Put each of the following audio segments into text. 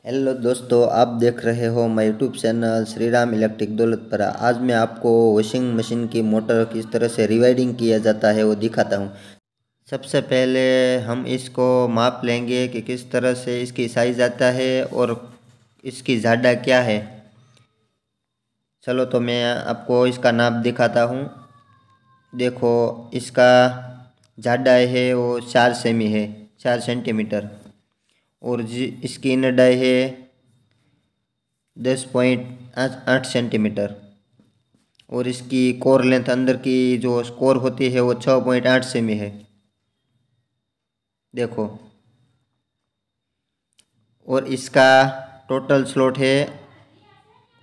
Hello दोस्तों, आप देख रहे हो my YouTube channel Shri Ram electric Daulatpura. आज मैं आपको वॉशिंग मशीन की मोटर किस तरह से रिवाइंडिंग किया जाता है वो दिखाता हूँ। सबसे पहले हम इसको माप लेंगे कि किस तरह से इसकी साइज़ आता है और इसकी ज़्यादा क्या है। चलो तो मैं आपको इसका नाप दिखाता हूँ। देखो, इसका ज़्यादा है वो 4 सेमी है, 4 सेंटीमीटर। और इसकी नडाई है 10.8 सेंटीमीटर। और इसकी कोर लेंथ अंदर की जो स्कोर होती है वो 6.8 सेमी है। देखो, और इसका टोटल स्लॉट है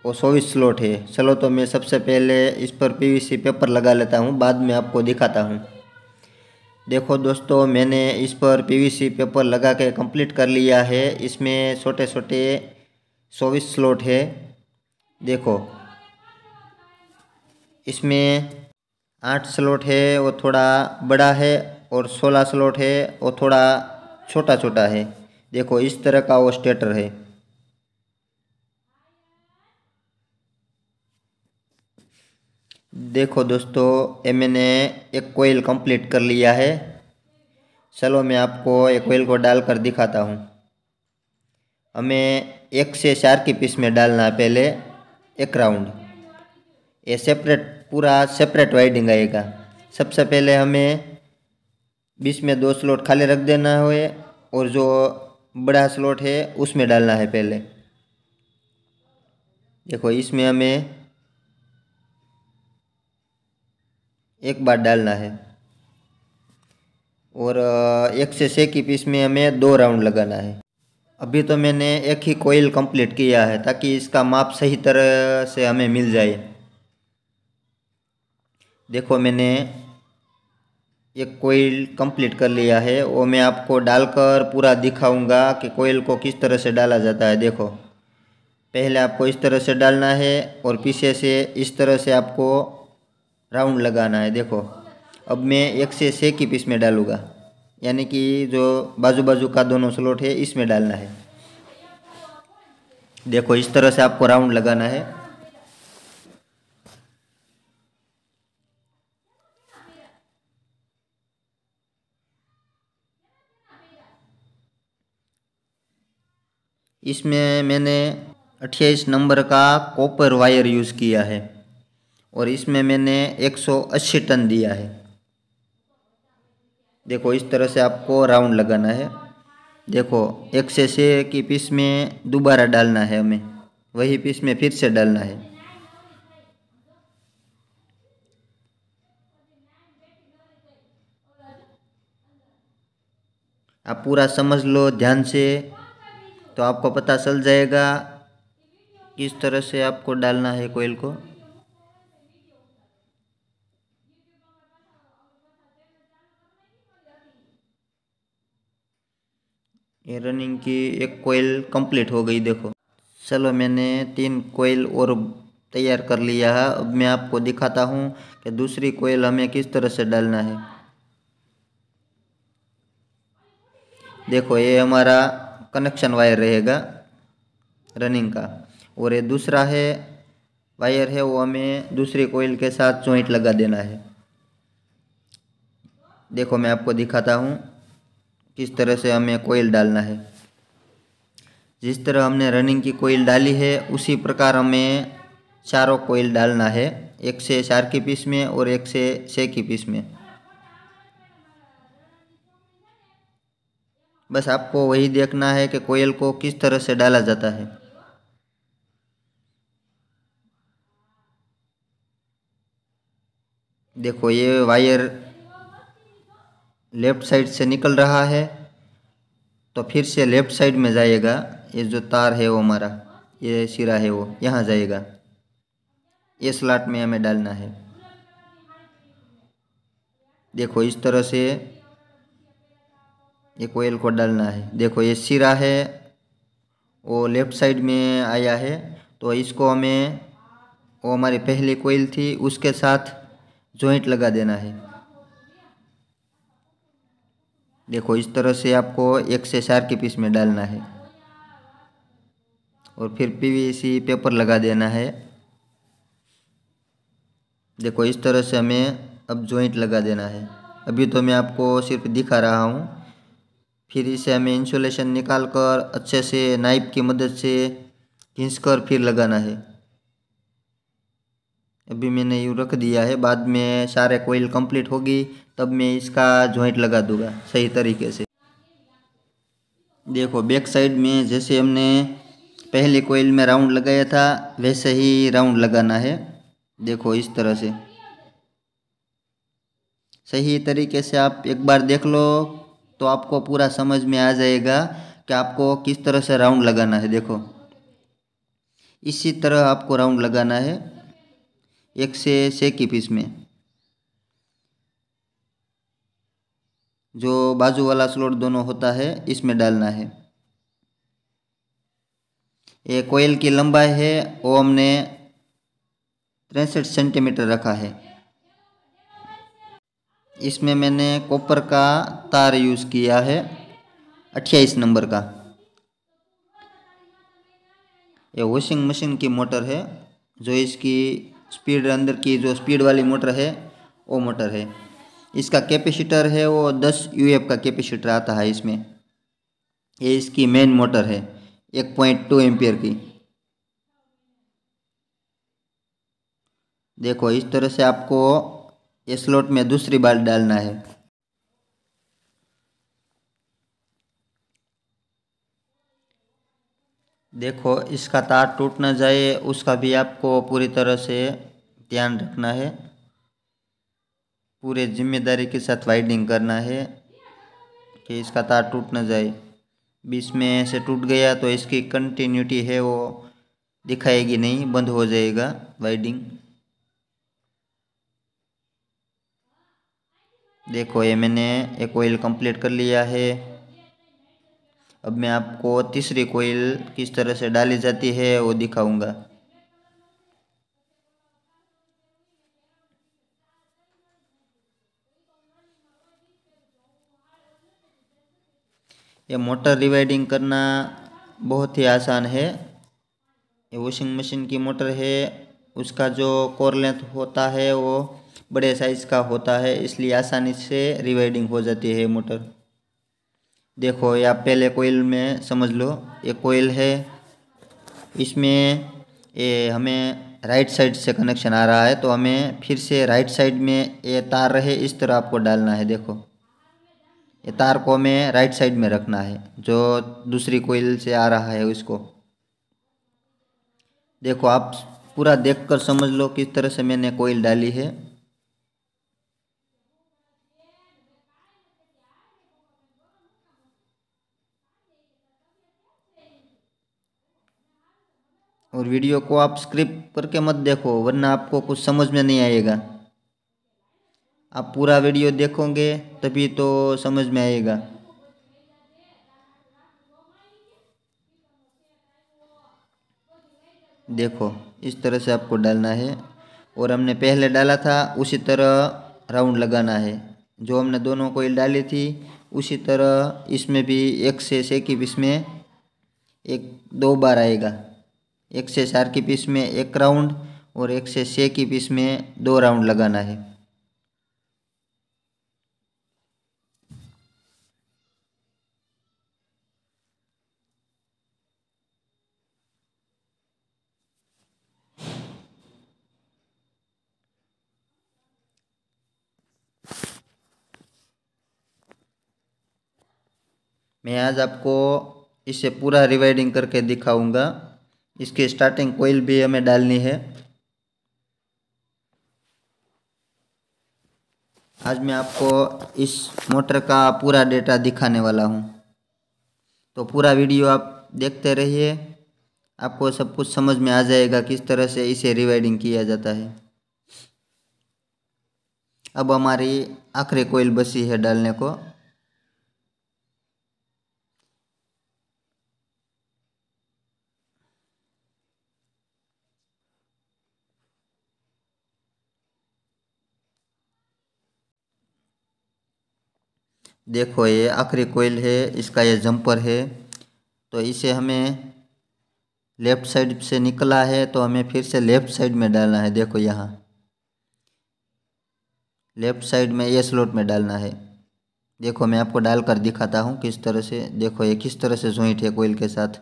वो 24 स्लॉट है। चलो तो मैं सबसे पहले इस पर पीवीसी पेपर लगा लेता हूँ, बाद में आपको दिखाता हूँ। देखो दोस्तों, मैंने इस पर पीवीसी पेपर लगा के कंप्लीट कर लिया है। इसमें छोटे छोटे 24 स्लॉट है। देखो, इसमें 8 स्लॉट है वो थोड़ा बड़ा है, और 16 स्लॉट है वो थोड़ा छोटा छोटा है। देखो, इस तरह का वो स्टेटर है। देखो दोस्तों, ये मैंने एक कोयल कंप्लीट कर लिया है। चलो मैं आपको एक कोयल को डालकर दिखाता हूँ। हमें 1 से 4 की पीस में डालना है पहले, एक राउंड। ये सेपरेट, पूरा सेपरेट वाइडिंग आएगा। सबसे पहले हमें बीच में 2 स्लॉट खाली रख देना है, और जो बड़ा स्लॉट है उसमें डालना है पहले। देखो, इसमें हमें एक बार डालना है, और 1 से 6 की पीस में हमें 2 राउंड लगाना है। अभी तो मैंने एक ही कोयल कंप्लीट किया है ताकि इसका माप सही तरह से हमें मिल जाए। देखो, मैंने एक कोयल कंप्लीट कर लिया है, वो मैं आपको डालकर पूरा दिखाऊंगा कि कोयल को किस तरह से डाला जाता है। देखो, पहले आपको इस तरह से डालना है, और पीछे से इस तरह से आपको राउंड लगाना है। देखो, अब मैं 1 से 6 की पीस में डालूँगा, यानी कि जो बाजू बाजू का दोनों स्लॉट है इसमें डालना है। देखो, इस तरह से आपको राउंड लगाना है। इसमें मैंने 28 नंबर का कॉपर वायर यूज़ किया है, और इसमें मैंने 180 टन दिया है। देखो, इस तरह से आपको राउंड लगाना है। देखो, 1 से 6 की पीस में दोबारा डालना है हमें, वही पीस में फिर से डालना है। आप पूरा समझ लो ध्यान से, तो आपको पता चल जाएगा किस तरह से आपको डालना है कोयल को। ये रनिंग की एक कोयल कंप्लीट हो गई। देखो, चलो मैंने 3 कोयल और तैयार कर लिया है। अब मैं आपको दिखाता हूँ कि दूसरी कोयल हमें किस तरह से डालना है। देखो, ये हमारा कनेक्शन वायर रहेगा रनिंग का, और ये दूसरा है वायर है, वो हमें दूसरी कोयल के साथ जॉइंट लगा देना है। देखो, मैं आपको दिखाता हूँ किस तरह से हमें कोयल डालना है। जिस तरह हमने रनिंग की कोयल डाली है उसी प्रकार हमें चारों कोयल डालना है, 1 से 4 की पीस में और 1 से 6 की पीस में। बस आपको वही देखना है कि कोयल को किस तरह से डाला जाता है। देखो, ये वायर लेफ्ट साइड से निकल रहा है, तो फिर से लेफ्ट साइड में जाएगा। ये जो तार है वो हमारा, ये सिरा है वो यहाँ जाएगा। ये स्लॉट में हमें डालना है। देखो, इस तरह से ये कोयल को डालना है। देखो, ये सिरा है वो लेफ्ट साइड में आया है, तो इसको हमें, वो हमारी पहली कोयल थी उसके साथ जॉइंट लगा देना है। देखो, इस तरह से आपको 1 से 4 की पीस में डालना है। और फिर पीवीसी पेपर लगा देना है। देखो इस तरह से हमें अब जॉइंट लगा देना है। अभी तो मैं आपको सिर्फ दिखा रहा हूँ। फिर इसे हमें इंसुलेशन निकाल कर अच्छे से नाइफ की मदद से खींचकर फिर लगाना है। अभी मैंने यूँ रख दिया है, बाद में सारे कोयल कंप्लीट होगी तब मैं इसका जॉइंट लगा दूंगा सही तरीके से। देखो बैक साइड में जैसे हमने पहले कोयल में राउंड लगाया था वैसे ही राउंड लगाना है। देखो इस तरह से सही तरीके से आप एक बार देख लो तो आपको पूरा समझ में आ जाएगा कि आपको किस तरह से राउंड लगाना है। देखो इसी तरह आपको राउंड लगाना है 1 से 6 की पीस में। जो बाजू वाला स्लॉट दोनों होता है इसमें डालना है। ये कोयल की लंबाई है वो हमने 63 सेंटीमीटर रखा है। इसमें मैंने कॉपर का तार यूज़ किया है 28 नंबर का। ये वॉशिंग मशीन की मोटर है। जो इसकी स्पीड अंदर की जो स्पीड वाली मोटर है वो मोटर है। इसका कैपेसिटर है वो 10 यूएफ का कैपेसिटर आता है इसमें। ये इसकी मेन मोटर है 1.2 एम्पियर की। देखो इस तरह से आपको ये स्लॉट में दूसरी बार डालना है। देखो इसका तार टूट ना जाए उसका भी आपको पूरी तरह से ध्यान रखना है। पूरे जिम्मेदारी के साथ वाइंडिंग करना है कि इसका तार टूट ना जाए। बीच में से टूट गया तो इसकी कंटिन्यूटी है वो दिखाएगी नहीं, बंद हो जाएगा वाइंडिंग। देखो ये मैंने एक कोयल कंप्लीट कर लिया है। अब मैं आपको तीसरी कोयल किस तरह से डाली जाती है वो दिखाऊंगा। ये मोटर रिवाइडिंग करना बहुत ही आसान है। ये वॉशिंग मशीन की मोटर है, उसका जो कोर लेंथ होता है वो बड़े साइज़ का होता है, इसलिए आसानी से रिवाइडिंग हो जाती है मोटर। देखो ये आप पहले कोयल में समझ लो। ये कोयल है, इसमें ये हमें राइट साइड से कनेक्शन आ रहा है तो हमें फिर से राइट साइड में ये तार रहे इस तरह आपको डालना है। देखो ये तार को हमें राइट साइड में रखना है जो दूसरी कोयल से आ रहा है उसको। देखो आप पूरा देखकर समझ लो किस तरह से मैंने कोयल डाली है। और वीडियो को आप स्क्रिप्ट करके मत देखो वरना आपको कुछ समझ में नहीं आएगा। आप पूरा वीडियो देखोगे तभी तो समझ में आएगा। देखो इस तरह से आपको डालना है और हमने पहले डाला था उसी तरह राउंड लगाना है। जो हमने दोनों कोयल डाली थी उसी तरह इसमें भी 1 से 6 की पीस में एक 2 बार आएगा। 1 से 4 की पीस में 1 राउंड और 1 से 6 की पीस में 2 राउंड लगाना है। मैं आज आपको इसे पूरा रिवाइडिंग करके दिखाऊंगा। इसकी स्टार्टिंग कोयल भी हमें डालनी है। आज मैं आपको इस मोटर का पूरा डेटा दिखाने वाला हूँ, तो पूरा वीडियो आप देखते रहिए। आपको सब कुछ समझ में आ जाएगा किस तरह से इसे रिवाइडिंग किया जाता है। अब हमारी आखिरी कोयल बची है डालने को। देखो ये आखिरी कोयल है, इसका ये जंपर है, तो इसे हमें लेफ़्ट साइड से निकला है तो हमें फिर से लेफ़्ट साइड में डालना है। देखो यहाँ लेफ़्ट साइड में ये स्लॉट में डालना है। देखो मैं आपको डालकर दिखाता हूँ किस तरह से। देखो ये किस तरह से जॉइंट है कोयल के साथ,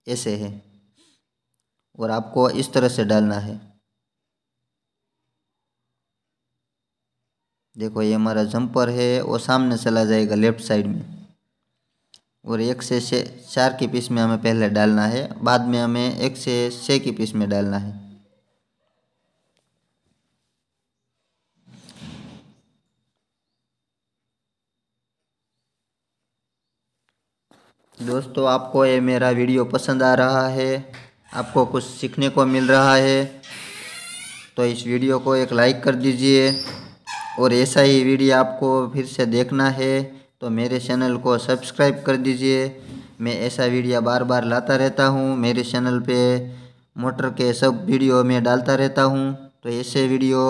ऐसे है। और आपको इस तरह से डालना है। देखो ये हमारा जंपर है, वो सामने चला जाएगा लेफ़्ट साइड में। और 1 से 4 की पीस में हमें पहले डालना है, बाद में हमें 1 से 6 की पीस में डालना है। दोस्तों आपको ये मेरा वीडियो पसंद आ रहा है, आपको कुछ सीखने को मिल रहा है, तो इस वीडियो को एक लाइक कर दीजिए। और ऐसा ही वीडियो आपको फिर से देखना है तो मेरे चैनल को सब्सक्राइब कर दीजिए। मैं ऐसा वीडियो बार बार लाता रहता हूँ। मेरे चैनल पे मोटर के सब वीडियो मैं डालता रहता हूँ, तो ऐसे वीडियो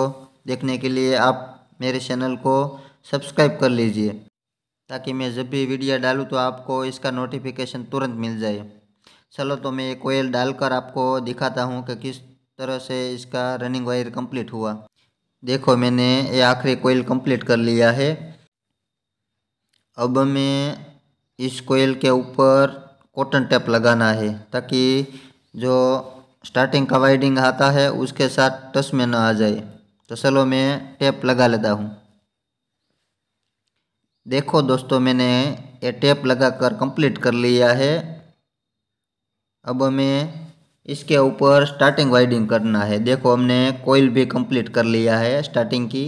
देखने के लिए आप मेरे चैनल को सब्सक्राइब कर लीजिए, ताकि मैं जब भी वीडियो डालूँ तो आपको इसका नोटिफिकेशन तुरंत मिल जाए। चलो तो मैं कोयल डालकर आपको दिखाता हूँ कि किस तरह से इसका रनिंग वायर कंप्लीट हुआ। देखो मैंने ये आखिरी कोयल कंप्लीट कर लिया है। अब हमें इस कोयल के ऊपर कॉटन टेप लगाना है, ताकि जो स्टार्टिंग का वाइंडिंग आता है उसके साथ टच में ना आ जाए। तो चलो मैं टेप लगा लेता हूँ। देखो दोस्तों मैंने ये टेप लगाकर कंप्लीट कर लिया है। अब हमें इसके ऊपर स्टार्टिंग वाइंडिंग करना है। देखो हमने कोयल भी कंप्लीट कर लिया है स्टार्टिंग की।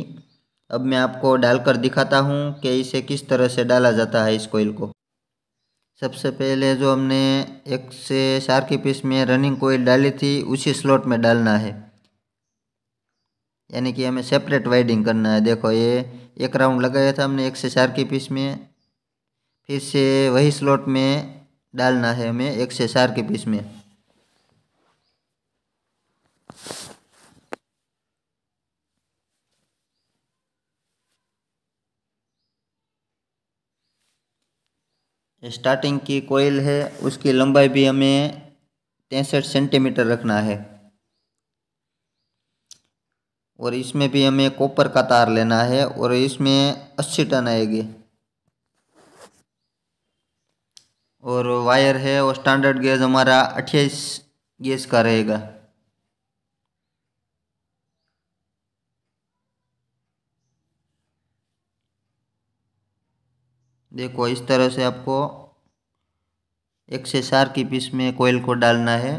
अब मैं आपको डालकर दिखाता हूँ कि इसे किस तरह से डाला जाता है इस कोयल को। सबसे पहले जो हमने 1 से 4 की पीस में रनिंग कोयल डाली थी उसी स्लॉट में डालना है, यानी कि हमें सेपरेट वाइंडिंग करना है। देखो ये एक राउंड लगाया था हमने 1 से 4 की पीस में, फिर से वही स्लॉट में डालना है हमें 1 से 4 की पीस में। स्टार्टिंग की कोयल है उसकी लंबाई भी हमें 63 सेंटीमीटर रखना है। और इसमें भी हमें कॉपर का तार लेना है और इसमें 80 टन आएगी। और वायर है वो स्टैंडर्ड गेज हमारा 28 गेज का रहेगा। देखो इस तरह से आपको 1 से 4 की पीस में कोयल को डालना है।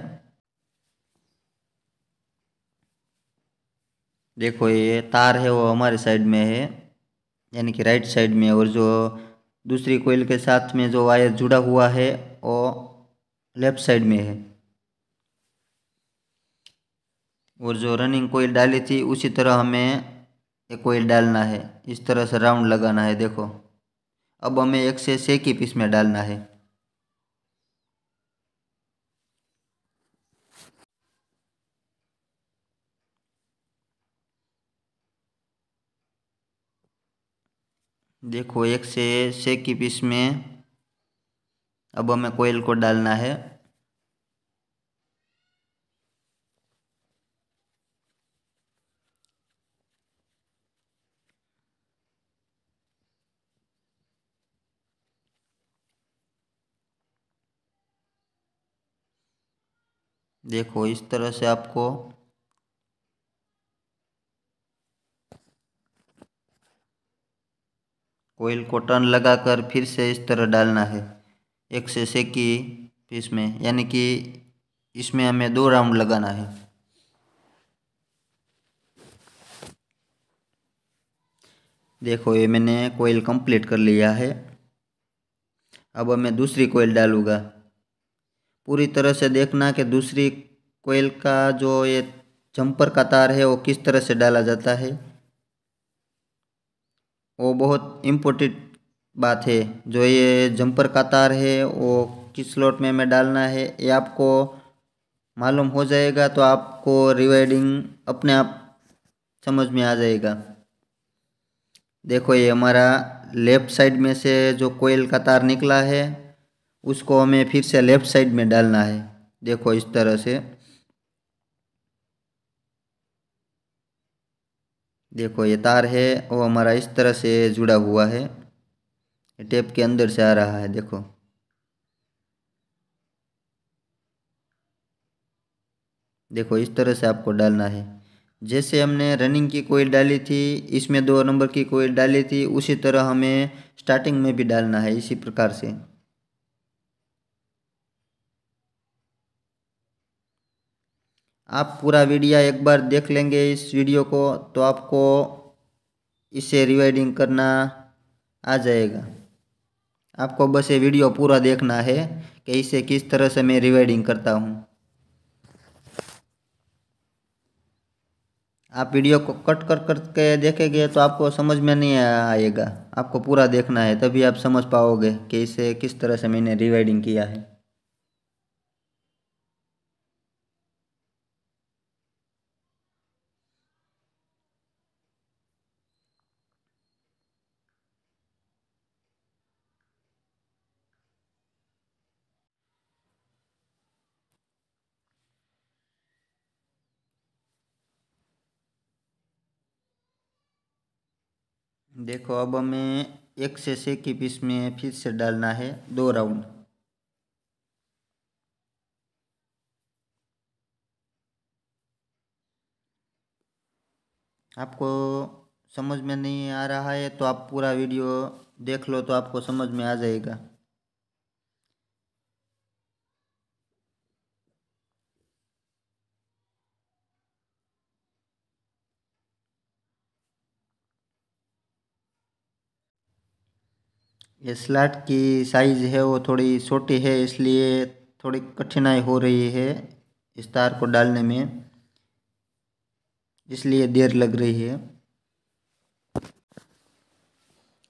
देखो ये तार है वो हमारे साइड में है, यानी कि राइट साइड में, और जो दूसरी कोयल के साथ में जो वायर जुड़ा हुआ है वो लेफ्ट साइड में है। और जो रनिंग कोयल डाली थी उसी तरह हमें एक कोयल डालना है, इस तरह से राउंड लगाना है। देखो अब हमें 1 से 6 की पीस में डालना है। देखो 1 से 6 की पीस में अब हमें कोयल को डालना है। देखो इस तरह से आपको कोयल को टर्न लगाकर फिर से इस तरह डालना है 1 से 6 की पीस में, यानी कि इसमें हमें 2 राउंड लगाना है। देखो ये मैंने कोयल कंप्लीट कर लिया है। अब मैं दूसरी कोयल डालूँगा। पूरी तरह से देखना कि दूसरी कोयल का जो ये जंपर का तार है वो किस तरह से डाला जाता है। वो बहुत इम्पोर्टेंट बात है। जो ये जंपर का तार है वो किस स्लॉट में हमें डालना है ये आपको मालूम हो जाएगा, तो आपको रिवाइंडिंग अपने आप समझ में आ जाएगा। देखो ये हमारा लेफ्ट साइड में से जो कोयल का तार निकला है उसको हमें फिर से लेफ्ट साइड में डालना है। देखो इस तरह से, देखो ये तार है वो हमारा इस तरह से जुड़ा हुआ है, ये टेप के अंदर से आ रहा है। देखो देखो इस तरह से आपको डालना है। जैसे हमने रनिंग की कोयल डाली थी, इसमें 2 नंबर की कोयल डाली थी, उसी तरह हमें स्टार्टिंग में भी डालना है, इसी प्रकार से। आप पूरा वीडियो एक बार देख लेंगे इस वीडियो को तो आपको इसे रिवाइडिंग करना आ जाएगा। आपको बस ये वीडियो पूरा देखना है कि इसे किस तरह से मैं रिवाइडिंग करता हूँ। आप वीडियो को कट कर करके देखेंगे तो आपको समझ में नहीं आएगा, आपको पूरा देखना है, तभी आप समझ पाओगे कि इसे किस तरह से मैंने रिवाइडिंग किया है। देखो अब हमें 1 से 6 की पीस में फिर से डालना है 2 राउंड। आपको समझ में नहीं आ रहा है तो आप पूरा वीडियो देख लो तो आपको समझ में आ जाएगा। ये स्लॉट की साइज़ है वो थोड़ी छोटी है, इसलिए थोड़ी कठिनाई हो रही है इस तार को डालने में, इसलिए देर लग रही है।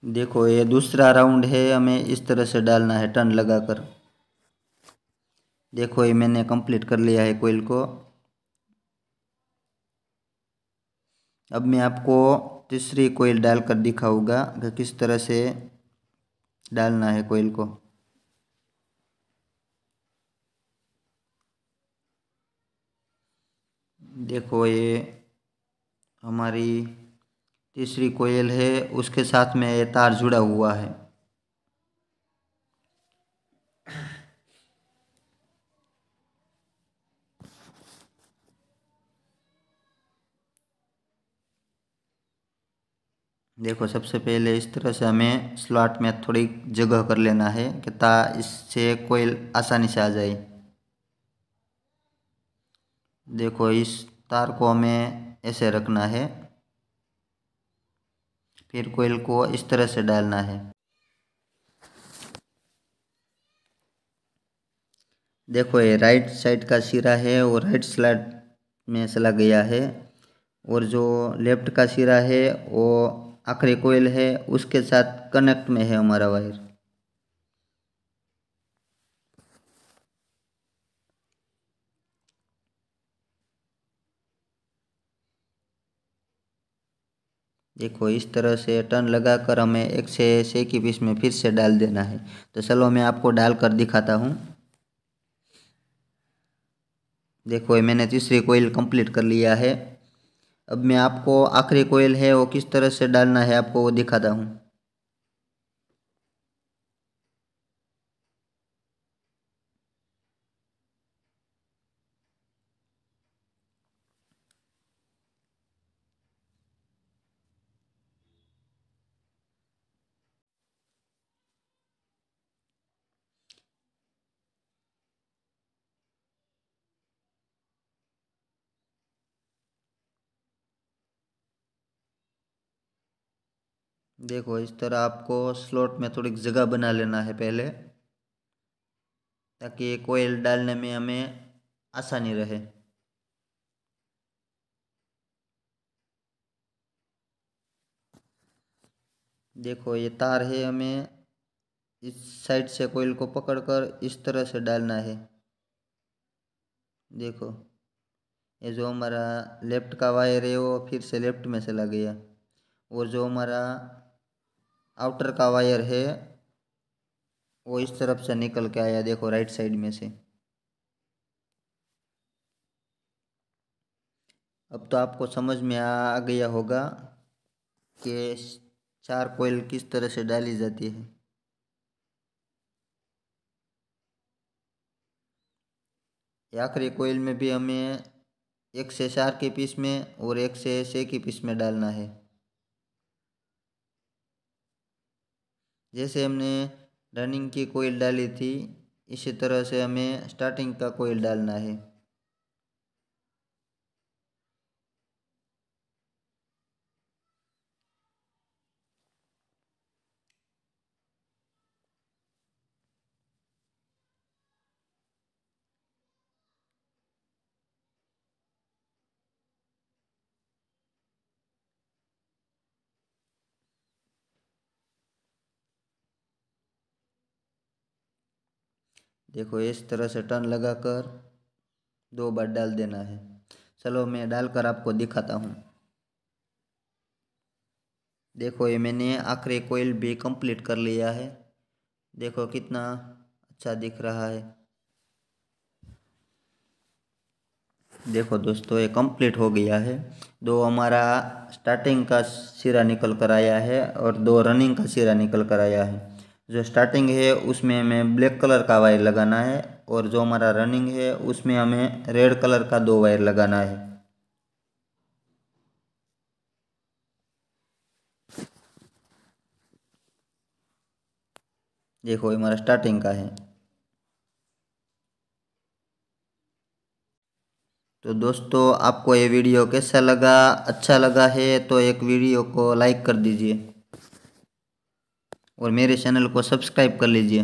देखो ये दूसरा राउंड है, हमें इस तरह से डालना है टर्न लगाकर। देखो ये मैंने कंप्लीट कर लिया है कोयल को। अब मैं आपको तीसरी कोयल डालकर दिखाऊंगा कि किस तरह से डालना है कोयल को। देखो ये हमारी तीसरी कोयल है, उसके साथ में ये तार जुड़ा हुआ है। देखो सबसे पहले इस तरह से हमें स्लॉट में थोड़ी जगह कर लेना है कि ता इससे कोयल आसानी से आ जाए। देखो इस तार को हमें ऐसे रखना है, फिर कोयल को इस तरह से डालना है। देखो ये राइट साइड का सिरा है वो राइट स्लॉट में चला गया है, और जो लेफ्ट का सिरा है वो आखिरी कोयल है उसके साथ कनेक्ट में है हमारा वायर। देखो इस तरह से टर्न लगाकर हमें 1 से 6 की पीस में फिर से डाल देना है। तो चलो मैं आपको डाल कर दिखाता हूँ। देखो ये मैंने तीसरी कोयल कंप्लीट कर लिया है। अब मैं आपको आखिरी कोयल है वो किस तरह से डालना है आपको वो दिखाता हूँ। देखो इस तरह आपको स्लॉट में थोड़ी जगह बना लेना है पहले, ताकि ये कोयल डालने में हमें आसानी रहे। देखो ये तार है, हमें इस साइड से कोयल को पकड़कर इस तरह से डालना है। देखो ये जो हमारा लेफ्ट का वायर है वो फिर से लेफ्ट में चला गया, और जो हमारा आउटर का वायर है वो इस तरफ से निकल के आया, देखो राइट साइड में से। अब तो आपको समझ में आ गया होगा कि चार कोयल किस तरह से डाली जाती है। आखिरी कोयल में भी हमें 1 से 4 के पीस में और 1 से 6 के पीस में डालना है। जैसे हमने रनिंग की कोयल डाली थी, इसी तरह से हमें स्टार्टिंग का कोयल डालना है। देखो इस तरह से टर्न लगाकर 2 बार डाल देना है। चलो मैं डालकर आपको दिखाता हूँ। देखो ये मैंने आखिरी कोयल भी कंप्लीट कर लिया है। देखो कितना अच्छा दिख रहा है। देखो दोस्तों ये कंप्लीट हो गया है। 2 हमारा स्टार्टिंग का सिरा निकल कर आया है और 2 रनिंग का सिरा निकल कर आया है। जो स्टार्टिंग है उसमें हमें ब्लैक कलर का वायर लगाना है और जो हमारा रनिंग है उसमें हमें रेड कलर का 2 वायर लगाना है। देखो ये हमारा स्टार्टिंग का है। तो दोस्तों आपको ये वीडियो कैसा लगा? अच्छा लगा है तो एक वीडियो को लाइक कर दीजिए और मेरे चैनल को सब्सक्राइब कर लीजिए।